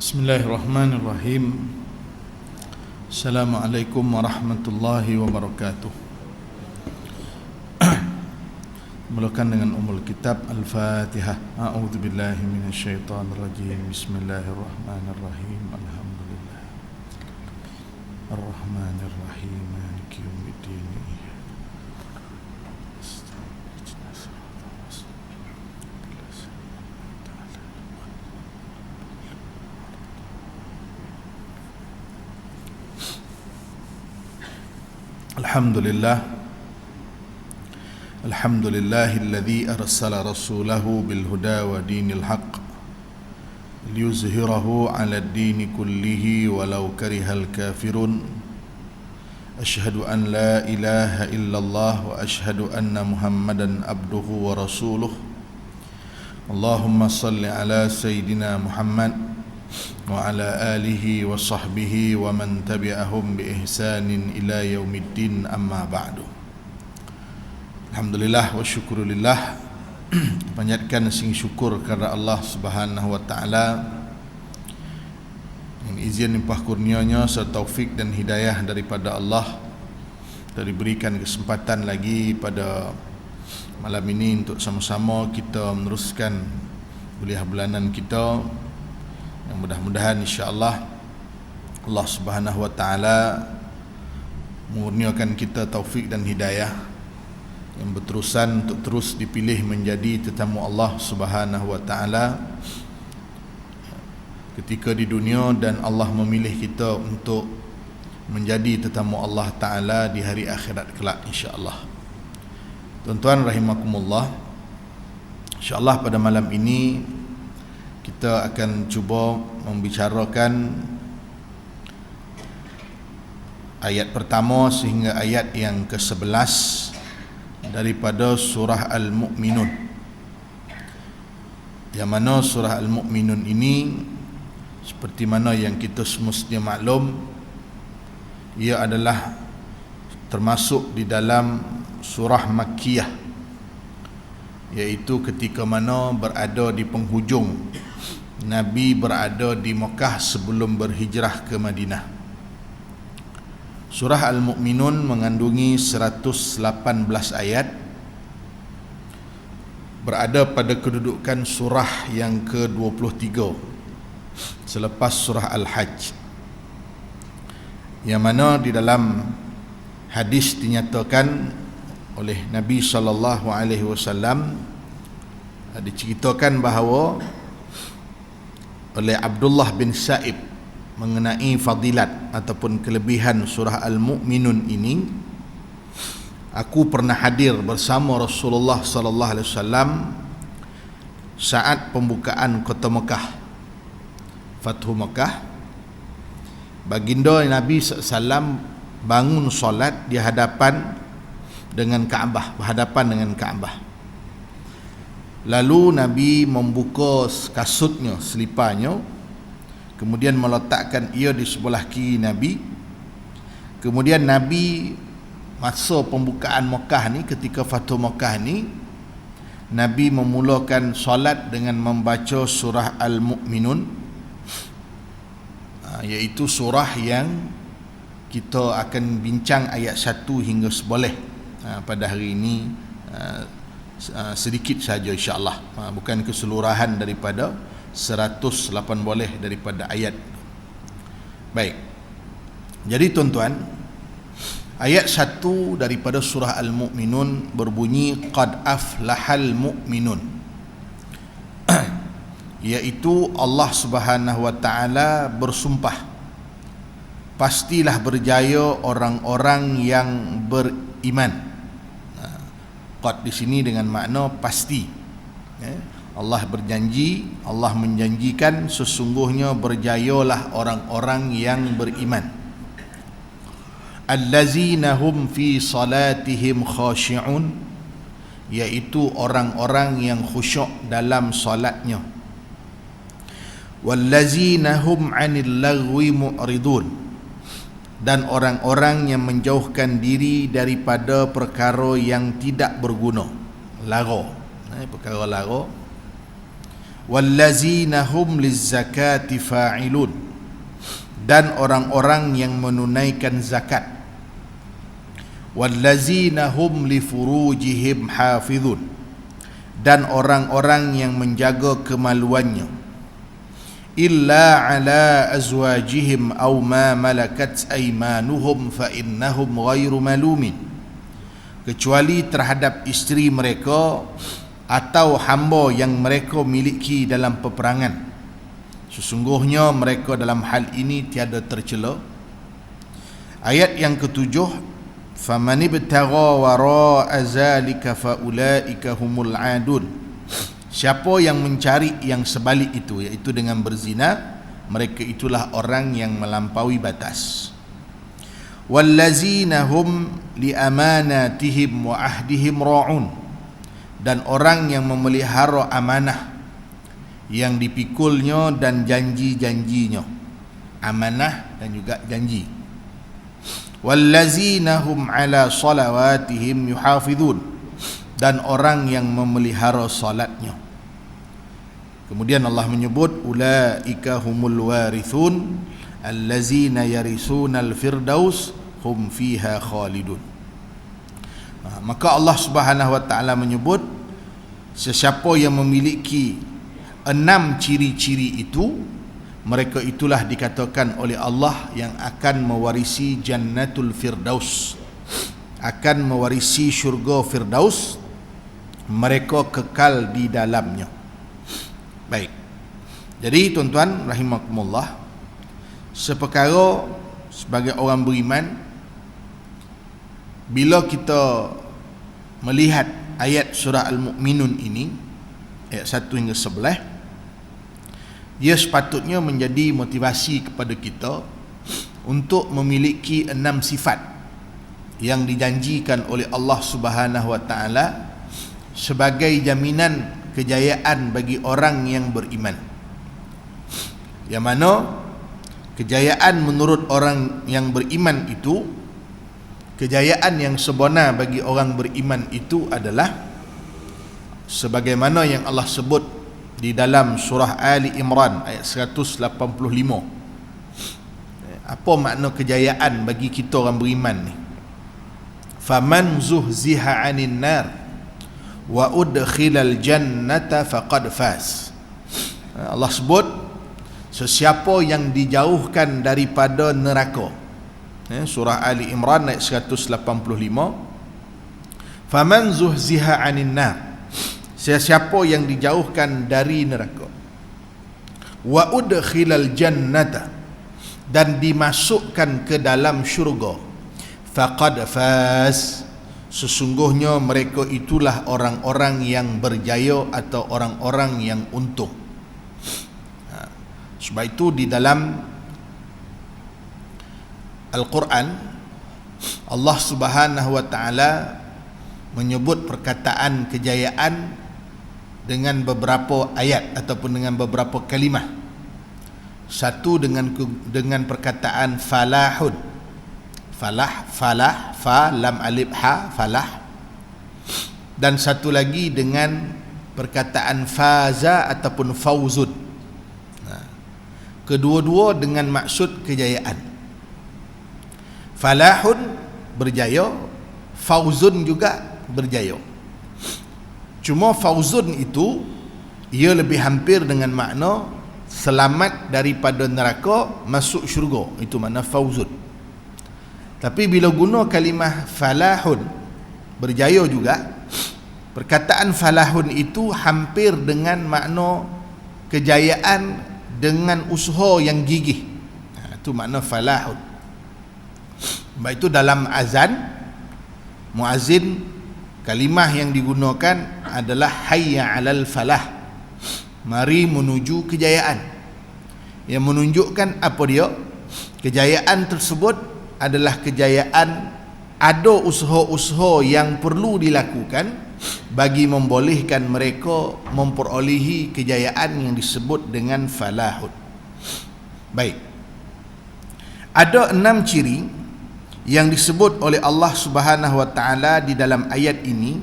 Bismillahirrahmanirrahim. Assalamualaikum warahmatullahi wabarakatuh. Mulakan dengan Ummul Kitab Al-Fatihah. A'udzubillahi minasyaitonirrajim. Bismillahirrahmanirrahim. Alhamdulillah Ar-Rahmanirrahim Maliki yaumiddin. Alhamdulillahilladzi arsala rasulahu bil huda wa dinil haqq liyuzhirahu 'ala ad-dini kullihi walau karihal kafirun. Asyhadu an la ilaha illallah wa asyhadu anna Muhammadan abduhu wa rasuluh. Allahumma salli ala sayyidina Muhammad wa ala alihi wa sahbihi wa man tabi'ahum bi ihsanin ila yaumiddin, amma ba'du. Alhamdulillah wa syukurillah. Panjatkan sing syukur kepada Allah Subhanahu wa taala yang izin limpah kurnianya serta taufik dan hidayah daripada Allah, dan diberikan kesempatan lagi pada malam ini untuk sama-sama kita meneruskan kuliah bulanan kita. Yang mudah-mudahan insya-Allah Allah Subhanahu wa taala mengurniakan kita taufik dan hidayah yang berterusan untuk terus dipilih menjadi tetamu Allah Subhanahu wa taala ketika di dunia, dan Allah memilih kita untuk menjadi tetamu Allah taala di hari akhirat kelak insya-Allah. Tuan-tuan rahimakumullah, insya-Allah pada malam ini kita akan cuba membicarakan ayat pertama sehingga ayat yang ke-11 daripada surah Al-Mu'minun. Yang mana surah Al-Mu'minun ini, seperti mana yang kita semestinya maklum, ia adalah termasuk di dalam surah Makkiyah, iaitu ketika mana berada di penghujung Nabi berada di Mekah sebelum berhijrah ke Madinah. Surah Al-Mu'minun mengandungi 118 ayat, berada pada kedudukan surah yang ke-23 selepas surah Al-Hajj, yang mana di dalam hadis dinyatakan oleh Nabi SAW, diceritakan bahawa oleh Abdullah bin Sa'ib mengenai fadilat ataupun kelebihan surah Al-Mu'minun ini, aku pernah hadir bersama Rasulullah sallallahu alaihi wasallam saat pembukaan kota Mekah, Fathu Mekah. Baginda Nabi SAW bangun solat di hadapan dengan Kaabah, berhadapan dengan Kaabah. Lalu Nabi membuka kasutnya, seliparnya, kemudian meletakkan ia di sebelah kiri Nabi. Kemudian Nabi masa pembukaan Mekah ni, ketika Fathu Mekah ni, Nabi memulakan solat dengan membaca surah Al-Mu'minun, iaitu surah yang kita akan bincang ayat 1 hingga 11 pada hari ini, sedikit saja insya-Allah, bukan keseluruhan daripada 108 daripada ayat. Baik. Jadi tuan-tuan, ayat 1 daripada surah Al-Mu'minun berbunyi qad aflahal mu'minun, iaitu Allah Subhanahu wa taala bersumpah, pastilah berjaya orang-orang yang beriman. Qad di sini dengan makna pasti. Allah berjanji, Allah menjanjikan sesungguhnya berjayalah orang-orang yang beriman. Allazina hum fi salatihim khashi'un, iaitu orang-orang yang khusyuk dalam solatnya. Wallazina hum 'anil lagwi mu'ridun, dan orang-orang yang menjauhkan diri daripada perkara yang tidak berguna, lara, perkara lara. wallazina hum lizzakati fa'ilun, dan orang-orang yang menunaikan zakat, wallazina hum li furujihim hafizun, dan orang-orang yang menjaga kemaluannya, illa ala azwajihim aw ma malakat aymanuhum fa innahum ghairu malumin, kecuali terhadap isteri mereka atau hamba yang mereka miliki dalam peperangan, sesungguhnya mereka dalam hal ini tiada tercela. Ayat yang ketujuh, faman ibtagha wara'a zalika faulaika humul adun, siapa yang mencari yang sebalik itu, iaitu dengan berzina, mereka itulah orang yang melampaui batas. Wallazina hum li amanatihim wa ahdihim ra'un, dan orang yang memelihara amanah yang dipikulnya dan janji-janjinya, amanah dan juga janji. Wallazina hum ala salawatihim yuhafizun, dan orang yang memelihara salatnya. Kemudian Allah menyebut ulaika humul warithun allazina yarisunal firdaus hum fiha khalidun. Maka Allah Subhanahu wa taala menyebut sesiapa yang memiliki 6 ciri-ciri itu, mereka itulah dikatakan oleh Allah yang akan mewarisi jannatul firdaus, akan mewarisi syurga firdaus, mereka kekal di dalamnya. Baik, jadi tuan-tuan rahimakumullah, seperkara sebagai orang beriman, bila kita melihat ayat surah Al-Mu'minun ini, ayat 1 hingga 11, dia sepatutnya menjadi motivasi kepada kita untuk memiliki 6 sifat yang dijanjikan oleh Allah Subhanahu wa taala sebagai jaminan kejayaan bagi orang yang beriman. Yang mana kejayaan menurut orang yang beriman itu, kejayaan yang sebenar bagi orang beriman itu adalah sebagaimana yang Allah sebut di dalam surah Ali Imran ayat 185. Apa makna kejayaan bagi kita orang beriman ni? Faman zuhziha 'anil nar wa udkhilal jannata faqad faz. Allah sebut sesiapa yang dijauhkan daripada neraka. Surah Ali Imran ayat 185. Faman zuhziha 'anil nar, sesiapa yang dijauhkan dari neraka, wa udkhilal jannata, dan dimasukkan ke dalam syurga, faqad faz, sesungguhnya mereka itulah orang-orang yang berjaya atau orang-orang yang untung. Sebab itu di dalam Al-Quran Allah Subhanahu wa taala menyebut perkataan kejayaan dengan beberapa ayat ataupun dengan beberapa kalimah. Satu dengan perkataan falahun, falah, fa lam alif ha, falah. Dan satu lagi dengan perkataan faza ataupun fauzun. Kedua-dua dengan maksud kejayaan. Falahun berjaya, fauzun juga berjaya. Cuma fauzun itu ia lebih hampir dengan makna selamat daripada neraka masuk syurga, itu makna fauzun. Tapi bila guna kalimah falahun, berjaya juga, perkataan falahun itu hampir dengan makna kejayaan dengan usaha yang gigih. Itu makna falahun. Sebab itu dalam azan, muazzin, kalimah yang digunakan adalah hayya 'alal falah, mari menuju kejayaan. Yang menunjukkan apa dia? Kejayaan tersebut adalah kejayaan, ada usaha-usaha yang perlu dilakukan bagi membolehkan mereka memperolehi kejayaan yang disebut dengan falahun. Baik, ada 6 ciri yang disebut oleh Allah Subhanahu wa taala di dalam ayat ini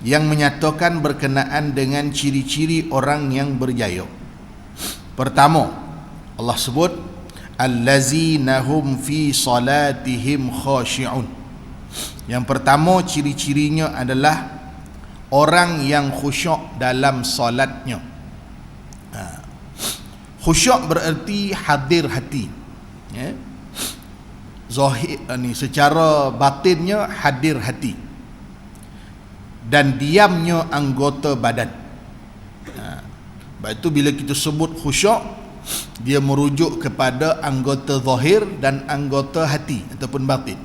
yang menyatakan berkenaan dengan ciri-ciri orang yang berjaya. Pertama, Allah sebut allazina hum fi salatihim khashi'un. Yang pertama ciri-cirinya adalah orang yang khusyuk dalam solatnya. Khusyuk bererti hadir hati, ya. Zahir ni secara batinnya hadir hati dan diamnya anggota badan. Sebab itu bila kita sebut khusyuk, dia merujuk kepada anggota zahir dan anggota hati ataupun batin.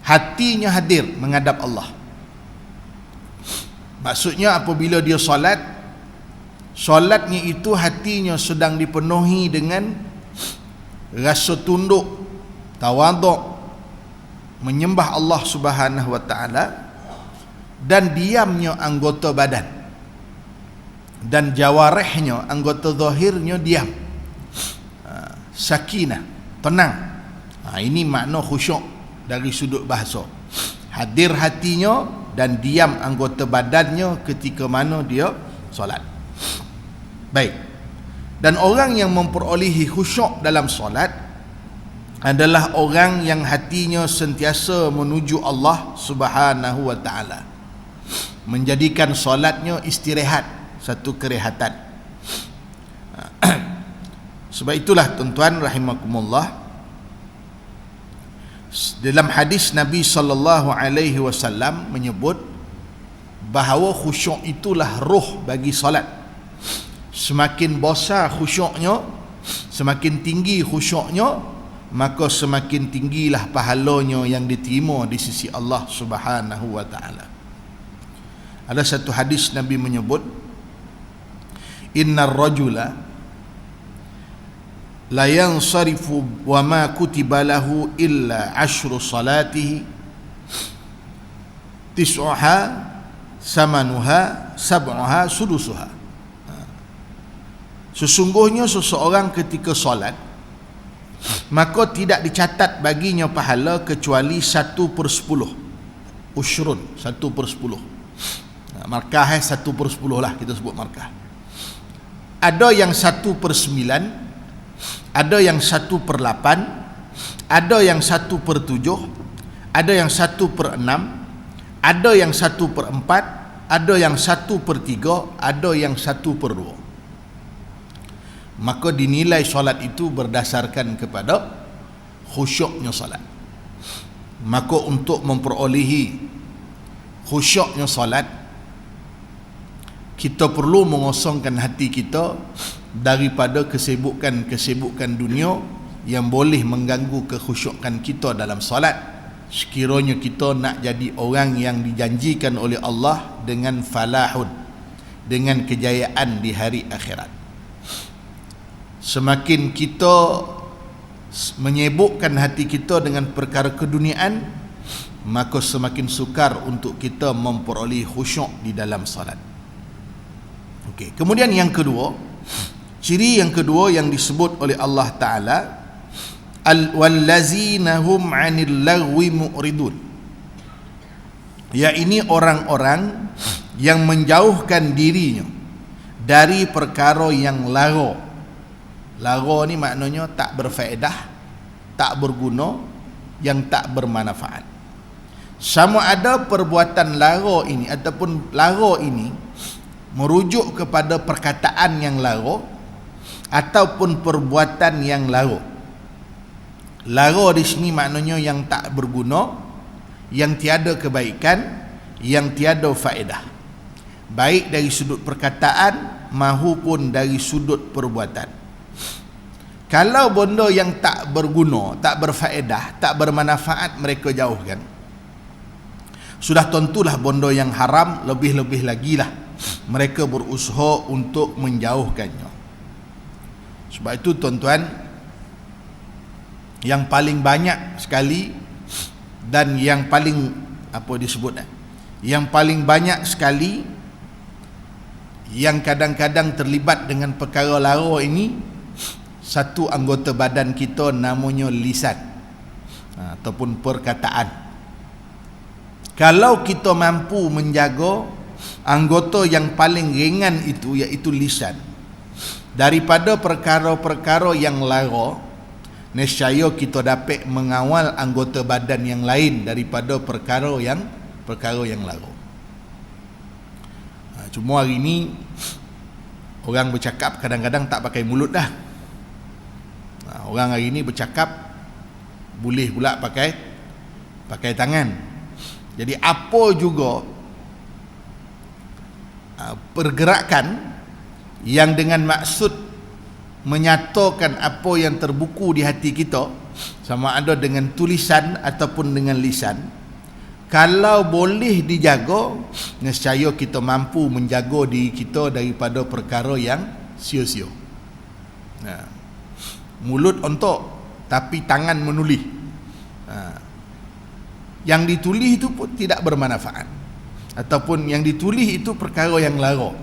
Hatinya hadir menghadap Allah. Maksudnya apabila dia solatnya itu hatinya sedang dipenuhi dengan rasa tunduk, tawaduk, menyembah Allah Subhanahu wa taala, dan diamnya anggota badan dan jawarihnya, anggota zahirnya diam, sakinah, tenang. Ini makna khusyuk dari sudut bahasa. Hadir hatinya dan diam anggota badannya ketika mana dia solat. Baik. Dan orang yang memperolehi khusyuk dalam solat adalah orang yang hatinya sentiasa menuju Allah Subhanahu wa taala, menjadikan solatnya istirahat, satu kerehatan. Sebab itulah tuan-tuan rahimakumullah, dalam hadis Nabi sallallahu alaihi wasallam menyebut bahawa khusyuk itulah roh bagi solat. Semakin besar khusyuknya, semakin tinggi khusyuknya, maka semakin tinggilah pahalanya yang diterima di sisi Allah Subhanahu wa taala. Ada satu hadis Nabi menyebut, innar rajula la yansarifu wa ma kutiba lahu illa 10 salatihi tis'uha samanuha sab'uha sudusuha. Sesungguhnya seseorang ketika solat, maka tidak dicatat baginya pahala kecuali 1/10 ushrun, 1/10. Markah 1/10 lah kita sebut markah. Ada yang 1/9, ada yang 1/8, ada yang 1/7, ada yang 1/6, ada yang 1/4, ada yang 1/3, ada yang 1/2. Maka dinilai solat itu berdasarkan kepada khusyuknya solat. Maka untuk memperolehi khusyuknya solat, kita perlu mengosongkan hati kita daripada kesibukan dunia yang boleh mengganggu kekhusyukan kita dalam solat, sekiranya kita nak jadi orang yang dijanjikan oleh Allah dengan falahun, dengan kejayaan di hari akhirat. Semakin kita menyibukkan hati kita dengan perkara keduniaan, maka semakin sukar untuk kita memperoleh khusyuk di dalam salat. Okey, kemudian yang kedua, ciri yang kedua yang disebut oleh Allah Ta'ala, wallazina hum 'anil lagwi mu'ridun, yakni orang-orang yang menjauhkan dirinya dari perkara yang lara. Lara ni maknanya tak berfaedah, tak berguna, yang tak bermanfaat. Sama ada perbuatan lara ini ataupun lara ini merujuk kepada perkataan yang lara ataupun perbuatan yang lara. Lara di sini maknanya yang tak berguna, yang tiada kebaikan, yang tiada faedah, baik dari sudut perkataan maupun dari sudut perbuatan. Kalau benda yang tak berguna, tak berfaedah, tak bermanfaat mereka jauhkan, sudah tentulah benda yang haram, lebih-lebih lagi lah mereka berusaha untuk menjauhkannya. Sebab itu tuan-tuan, yang paling banyak sekali dan yang paling yang paling banyak sekali yang kadang-kadang terlibat dengan perkara lara ini, satu anggota badan kita namanya lisan ataupun perkataan. Kalau kita mampu menjaga anggota yang paling ringan itu, iaitu lisan, daripada perkara-perkara yang lara, nescaya kita dapat mengawal anggota badan yang lain daripada perkara yang lara. Cuma hari ni orang bercakap kadang-kadang tak pakai mulut dah. Orang hari ni bercakap boleh pula pakai tangan. Jadi apa juga pergerakan yang dengan maksud menyatakan apa yang terbuku di hati kita, sama ada dengan tulisan ataupun dengan lisan, kalau boleh dijaga, nescaya kita mampu menjaga diri kita daripada perkara yang sia-sia. Mulut ontok, tapi tangan menulis. Yang ditulis itu pun tidak bermanfaat, ataupun yang ditulis itu perkara yang lara.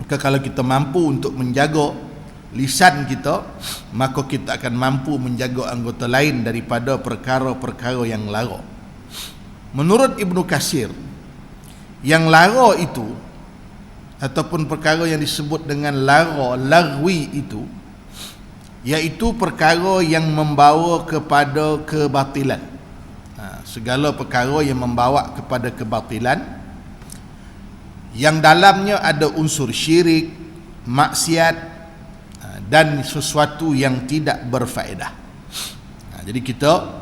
Maka kalau kita mampu untuk menjaga lisan kita, maka kita akan mampu menjaga anggota lain daripada perkara-perkara yang lara. Menurut Ibnu Katsir, yang lara itu ataupun perkara yang disebut dengan lagwi itu, iaitu perkara yang membawa kepada kebatilan. Segala perkara yang membawa kepada kebatilan, yang dalamnya ada unsur syirik, maksiat, dan sesuatu yang tidak berfaedah. Jadi kita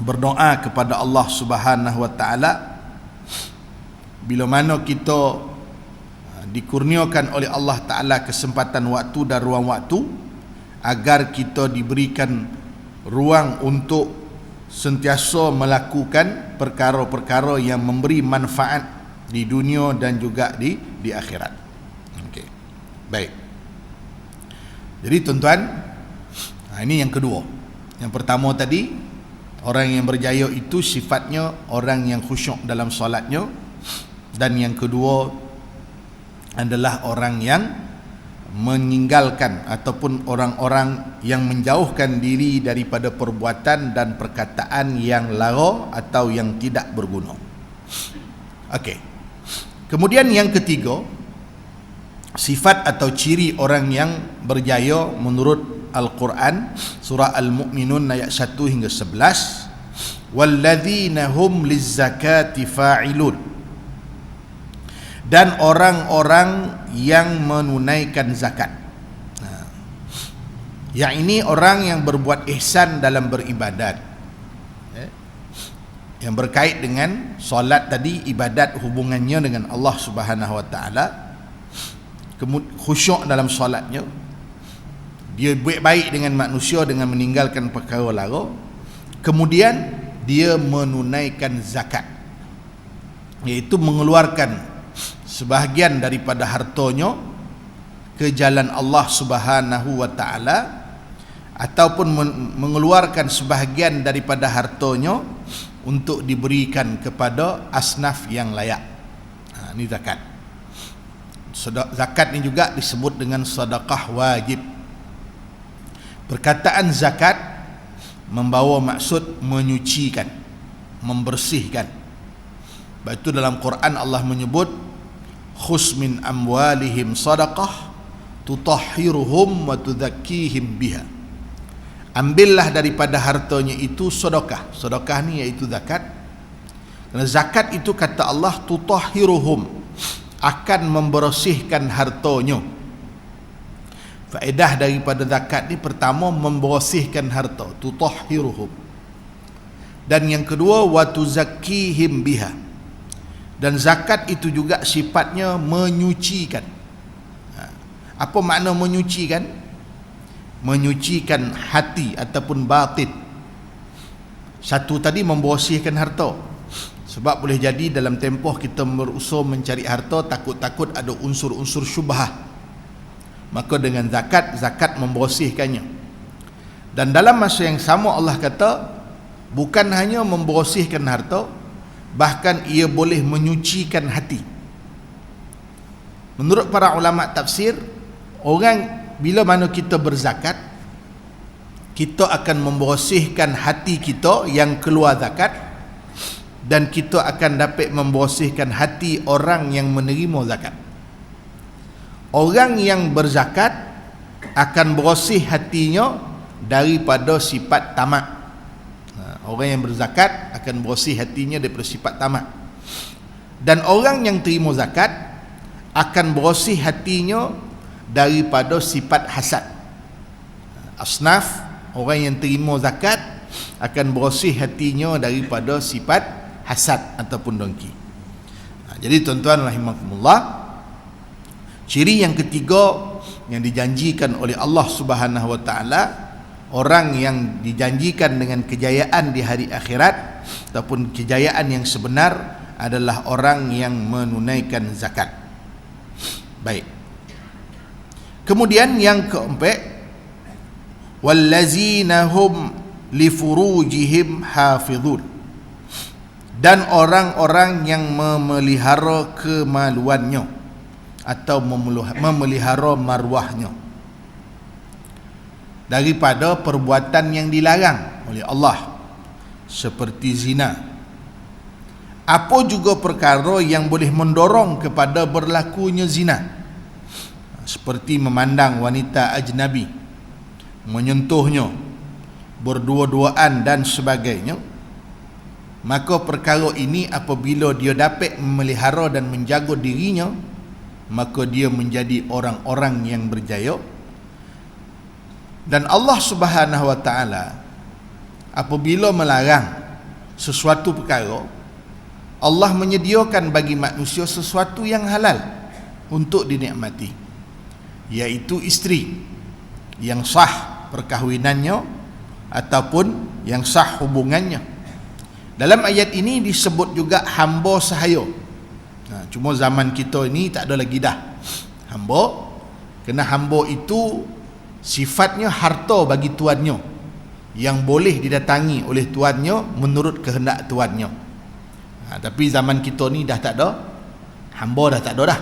berdoa kepada Allah Subhanahu wa taala bila mana kita dikurniakan oleh Allah Taala kesempatan waktu dan ruang waktu, agar kita diberikan ruang untuk sentiasa melakukan perkara-perkara yang memberi manfaat di dunia dan juga di akhirat. Okey. Baik. Jadi tuan-tuan, ini yang kedua. Yang pertama tadi, orang yang berjaya itu sifatnya orang yang khusyuk dalam solatnya, dan yang kedua adalah orang yang meninggalkan ataupun orang-orang yang menjauhkan diri daripada perbuatan dan perkataan yang lara atau yang tidak berguna. Okey. Kemudian yang ketiga, sifat atau ciri orang yang berjaya menurut Al-Quran, surah Al-Mu'minun ayat 1 hingga 11, walladzina hum lizzakati fa'ilun, dan orang-orang yang menunaikan zakat. Yang ini orang yang berbuat ihsan dalam beribadat, yang berkait dengan solat tadi, ibadat hubungannya dengan Allah Subhanahu wa taala, khusyuk dalam solatnya, dia baik dengan manusia dengan meninggalkan perkara lara, kemudian dia menunaikan zakat, iaitu mengeluarkan sebahagian daripada hartanya ke jalan Allah Subhanahu wa taala, ataupun mengeluarkan sebahagian daripada hartanya untuk diberikan kepada asnaf yang layak. Ini zakat. Zakat ini juga disebut dengan sedekah wajib. Perkataan zakat membawa maksud menyucikan, membersihkan. Sebab itu dalam Quran Allah menyebut khus min amwalihim sadaqah tutahhiruhum wa tudzakkihim biha. Ambillah daripada hartanya itu sedekah. Sedekah ni iaitu zakat. Kerana zakat itu kata Allah tutahhiruhum, akan membersihkan hartanya. Faedah daripada zakat ni, pertama membersihkan harta, tutahhiruhum. Dan yang kedua wa tuzakkihim biha. Dan zakat itu juga sifatnya menyucikan. Apa makna menyucikan? Menyucikan hati ataupun batin. Satu tadi membersihkan harta. Sebab boleh jadi dalam tempoh kita berusaha mencari harta, takut-takut ada unsur-unsur syubhah. Maka dengan zakat, zakat membersihkannya. Dan dalam masa yang sama Allah kata, bukan hanya membersihkan harta, bahkan ia boleh menyucikan hati. Menurut para ulama tafsir, orang bila mana kita berzakat, kita akan membersihkan hati kita yang keluar zakat, dan kita akan dapat membersihkan hati orang yang menerima zakat. Orang yang berzakat akan bersih hatinya daripada sifat tamak. Orang yang berzakat akan bersih hatinya daripada sifat tamak. Dan orang yang terima zakat akan bersih hatinya daripada sifat hasad. Asnaf, orang yang terima zakat akan bersih hatinya daripada sifat hasad ataupun dengki. Jadi tuan-tuan rahimakumullah, ciri yang ketiga yang dijanjikan oleh Allah Subhanahu wa taala, orang yang dijanjikan dengan kejayaan di hari akhirat ataupun kejayaan yang sebenar adalah orang yang menunaikan zakat. Baik. Kemudian yang keempat, wallazina hum li furujihim hafizun, dan orang-orang yang memelihara kemaluannya atau memelihara maruahnya daripada perbuatan yang dilarang oleh Allah, seperti zina. Apa juga perkara yang boleh mendorong kepada berlakunya zina, seperti memandang wanita ajnabi, menyentuhnya, berdua-duaan dan sebagainya. Maka perkara ini apabila dia dapat memelihara dan menjaga dirinya, maka dia menjadi orang-orang yang berjaya. Dan Allah Subhanahu wa taala apabila melarang sesuatu perkara, Allah menyediakan bagi manusia sesuatu yang halal untuk dinikmati, iaitu isteri yang sah perkahwinannya ataupun yang sah hubungannya. Dalam ayat ini disebut juga hamba sahaya. Cuma zaman kita ini tak ada lagi dah hamba, kerana hamba itu sifatnya harta bagi tuannya yang boleh didatangi oleh tuannya menurut kehendak tuannya. Tapi zaman kita ni dah tak ada hamba, dah tak ada dah.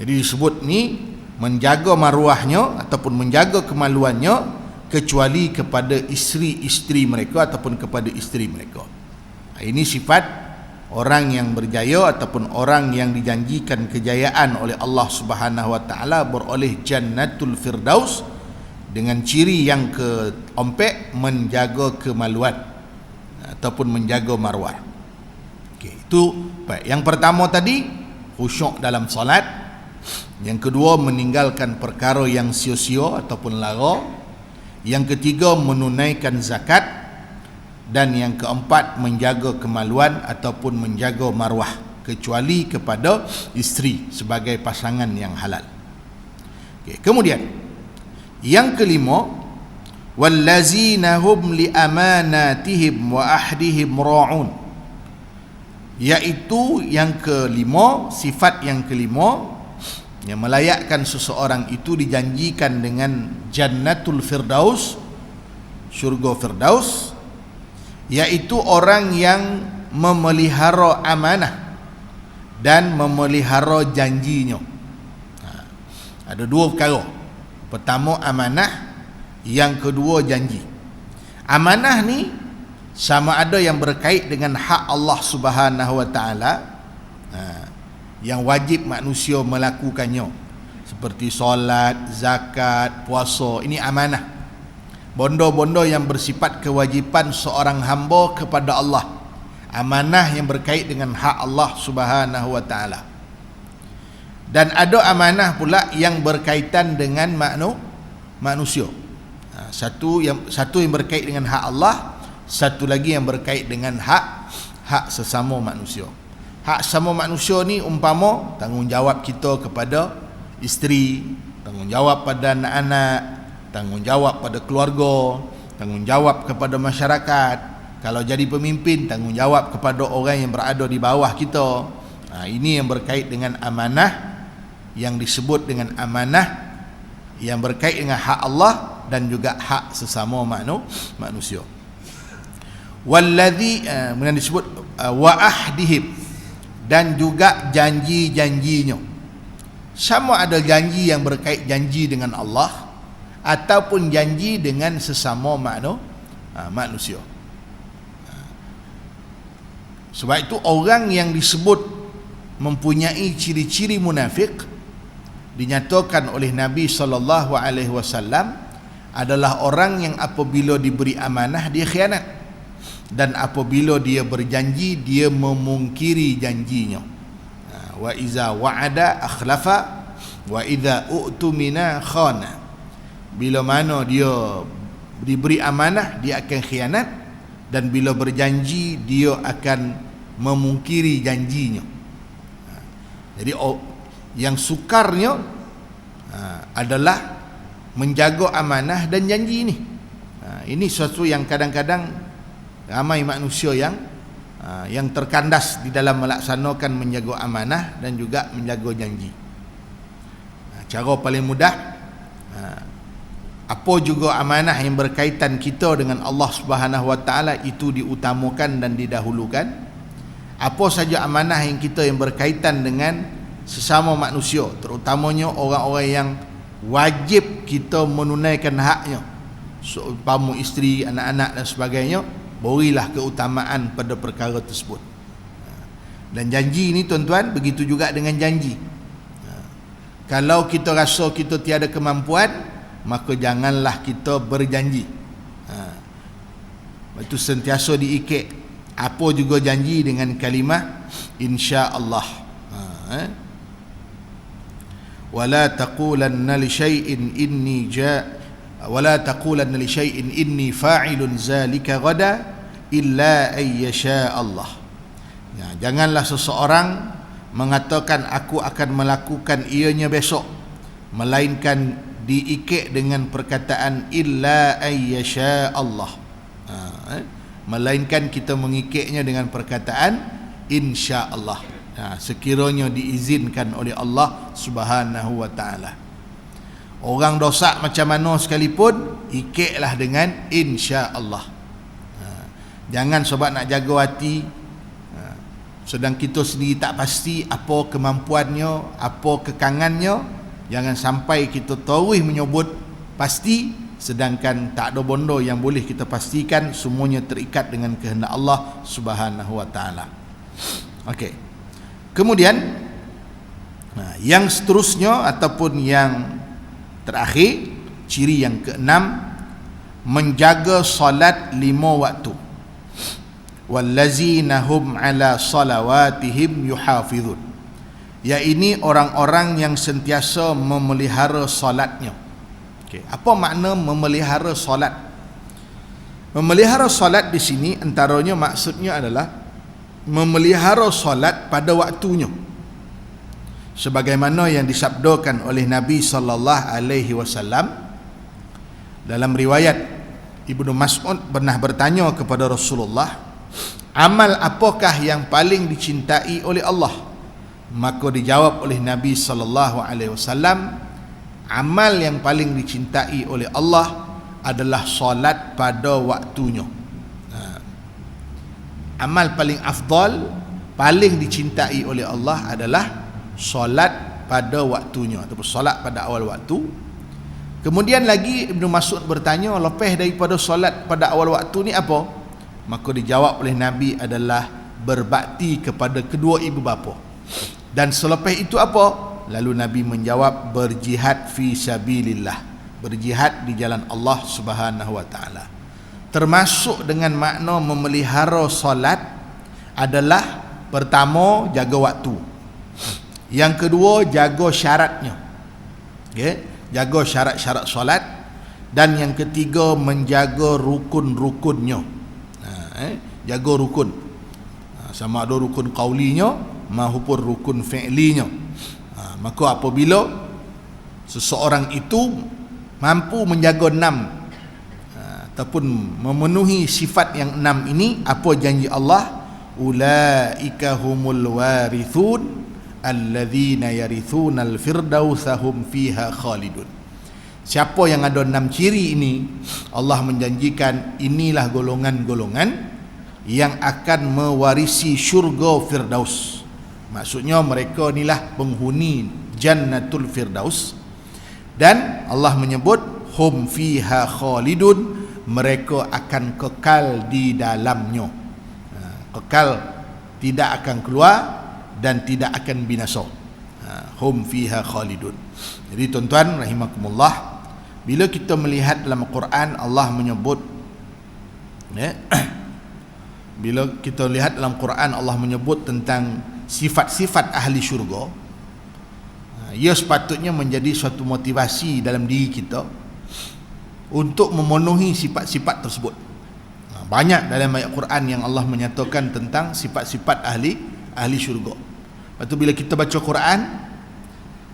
Jadi disebut ni menjaga maruahnya ataupun menjaga kemaluannya kecuali kepada isteri-isteri mereka ataupun kepada isteri mereka. Ini sifat orang yang berjaya ataupun orang yang dijanjikan kejayaan oleh Allah Subhanahu wa taala beroleh Jannatul Firdaus dengan ciri yang keempat, menjaga kemaluan ataupun menjaga maruah. Okey, itu baik. Yang pertama tadi khusyuk dalam solat, yang kedua meninggalkan perkara yang sia-sia ataupun lara, yang ketiga menunaikan zakat, dan yang keempat menjaga kemaluan ataupun menjaga maruah kecuali kepada isteri sebagai pasangan yang halal. Okay. Kemudian yang kelima, wallazina hum li amanatihim wa ahdihim ra'un, iaitu yang kelima, sifat yang kelima yang melayakkan seseorang itu dijanjikan dengan Jannatul Firdaus, syurga Firdaus, iaitu orang yang memelihara amanah dan memelihara janjinya. Ada dua perkara. Pertama amanah, yang kedua janji. Amanah ni sama ada yang berkait dengan hak Allah Subhanahu wa taala, yang wajib manusia melakukannya, seperti solat, zakat, puasa. Ini amanah, bondo-bondo yang bersifat kewajipan seorang hamba kepada Allah, amanah yang berkait dengan hak Allah Subhanahu wa taala. Dan ada amanah pula yang berkaitan dengan manusia. Satu yang berkait dengan hak Allah, satu lagi yang berkait dengan hak sesama manusia. Hak sesama manusia ni umpama tanggungjawab kita kepada isteri, tanggungjawab pada anak-anak, tanggungjawab pada keluarga, tanggungjawab kepada masyarakat. Kalau jadi pemimpin, tanggungjawab kepada orang yang berada di bawah kita. Ini yang berkait dengan amanah, yang disebut dengan amanah yang berkait dengan hak Allah dan juga hak sesama manusia. Walladzi kemudian disebut wa ahdihim, dan juga janji-janjinya. Sama ada janji yang berkait janji dengan Allah ataupun janji dengan sesama manusia. Sebab itu orang yang disebut mempunyai ciri-ciri munafik dinyatakan oleh Nabi SAW adalah orang yang apabila diberi amanah dia khianat, dan apabila dia berjanji dia memungkiri janjinya. Wa iza wa'ada akhlafa wa iza u'tumina khana. Bila mana dia diberi amanah dia akan khianat, dan bila berjanji dia akan memungkiri janjinya. Jadi yang sukarnya adalah menjaga amanah dan janji ini. Ini sesuatu yang kadang-kadang ramai manusia yang terkandas di dalam melaksanakan menjaga amanah dan juga menjaga janji. Cara paling mudah, apa juga amanah yang berkaitan kita dengan Allah Subhanahu Wa Taala itu diutamakan dan didahulukan. Apa saja amanah yang kita yang berkaitan dengan sesama manusia, terutamanya orang-orang yang wajib kita menunaikan haknya, seumpama isteri, anak-anak dan sebagainya, berilah keutamaan pada perkara tersebut. Dan janji ini tuan-tuan, begitu juga dengan janji. Kalau kita rasa kita tiada kemampuan, maka janganlah kita berjanji. Itu sentiasa diikik apa juga janji dengan kalimah insya-Allah. Wala taqulanna li syai'in inni fa'ilun zalika ghada illa ay yasha Allah. Janganlah seseorang mengatakan aku akan melakukan ianya besok, melainkan diikik dengan perkataan illa ay yasha Allah. Melainkan kita mengikiknya dengan perkataan insya-Allah. Sekiranya diizinkan oleh Allah Subhanahu Wa Taala. Orang dosa macam mana sekalipun, ikiklah dengan insya-Allah. Jangan sebab nak jaga hati, sedang kita sendiri tak pasti apa kemampuannya, apa kekangannya, jangan sampai kita terus menyebut pasti, sedangkan tak ada benda yang boleh kita pastikan, semuanya terikat dengan kehendak Allah Subhanahu Wa Taala. Okey. Kemudian yang seterusnya ataupun yang terakhir, ciri yang keenam, menjaga salat 5 waktu. Wallazina hum ala salawatihim yuhafizun. Ya, ini orang-orang yang sentiasa memelihara salatnya. Okey, apa makna memelihara salat? Memelihara salat di sini antaranya maksudnya adalah memelihara solat pada waktunya, sebagaimana yang disabdakan oleh Nabi SAW. Dalam riwayat Ibnu Mas'ud pernah bertanya kepada Rasulullah, amal apakah yang paling dicintai oleh Allah? Maka dijawab oleh Nabi SAW, amal yang paling dicintai oleh Allah adalah solat pada waktunya. Amal paling afdal, paling dicintai oleh Allah adalah solat pada waktunya, ataupun solat pada awal waktu. Kemudian lagi Ibnu Mas'ud bertanya, lepas daripada solat pada awal waktu ni apa? Maka dijawab oleh Nabi adalah berbakti kepada kedua ibu bapa. Dan selepas itu apa? Lalu Nabi menjawab, berjihad fi sabilillah, berjihad di jalan Allah Subhanahu Wa Taala. Termasuk dengan makna memelihara solat adalah, pertama, jaga waktu. Yang kedua, jaga syaratnya. Jaga syarat-syarat solat. Dan yang ketiga, menjaga rukun-rukunnya. Jaga rukun. Sama ada rukun qaulinya maupun rukun fi'linya. Maka apabila seseorang itu mampu menjaga 6 ataupun memenuhi sifat yang 6 ini, apa janji Allah? Ulaika humul warithun alladzina yarithunal firdausa hum fiha khalidun. Siapa yang ada 6 ciri ini, Allah menjanjikan inilah golongan-golongan yang akan mewarisi syurga Firdaus. Maksudnya mereka inilah penghuni Jannatul Firdaus. Dan Allah menyebut hum fiha khalidun, mereka akan kekal di dalamnya. Kekal tidak akan keluar dan tidak akan binasa. Hum fiha khalidun. Jadi tuan-tuan rahimakumullah, bila kita melihat dalam Al-Quran Allah menyebut, bila kita lihat dalam Quran Allah menyebut tentang sifat-sifat ahli syurga, ia sepatutnya menjadi suatu motivasi dalam diri kita untuk memenuhi sifat-sifat tersebut. Banyak dalam ayat Quran yang Allah menyatakan tentang sifat-sifat ahli syurga. Lepas tu bila kita baca Quran,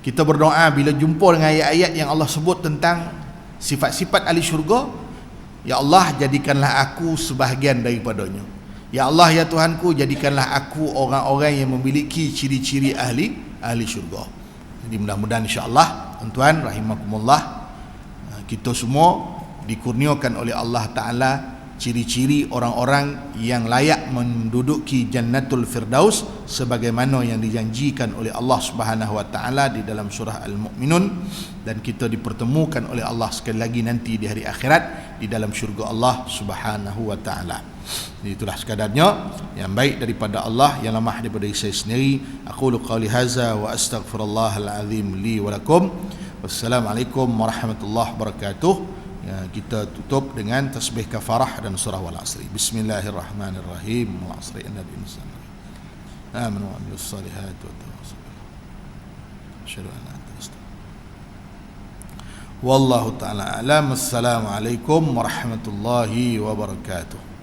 kita berdoa bila jumpa dengan ayat-ayat yang Allah sebut tentang sifat-sifat ahli syurga, ya Allah, jadikanlah aku sebahagian daripadanya. Ya Allah, ya Tuhanku, jadikanlah aku orang-orang yang memiliki ciri-ciri ahli syurga. Jadi mudah-mudahan insya-Allah tuan-tuan rahimakumullah, kita semua dikurniakan oleh Allah Ta'ala ciri-ciri orang-orang yang layak menduduki Jannatul Firdaus sebagaimana yang dijanjikan oleh Allah Subhanahu wa taala di dalam surah Al-Mu'minun, dan kita dipertemukan oleh Allah sekali lagi nanti di hari akhirat di dalam syurga Allah Subhanahu wa taala. Itulah sekadarnya yang baik daripada Allah, yang lemah daripada saya sendiri. Aqulu qawli hadza wa astaghfirullahal azim li wa lakum. Wassalamualaikum warahmatullahi wabarakatuh. Ya, kita tutup dengan tasbih kafarah dan surah wal asri. Bismillahirrahmanirrahim. Wal asri innal insana amanu wa amilus salihati wa tawassaw. Asyhadu an la ilaha illallah. Wallahu ta'ala a'lam. Assalamualaikum warahmatullahi wabarakatuh.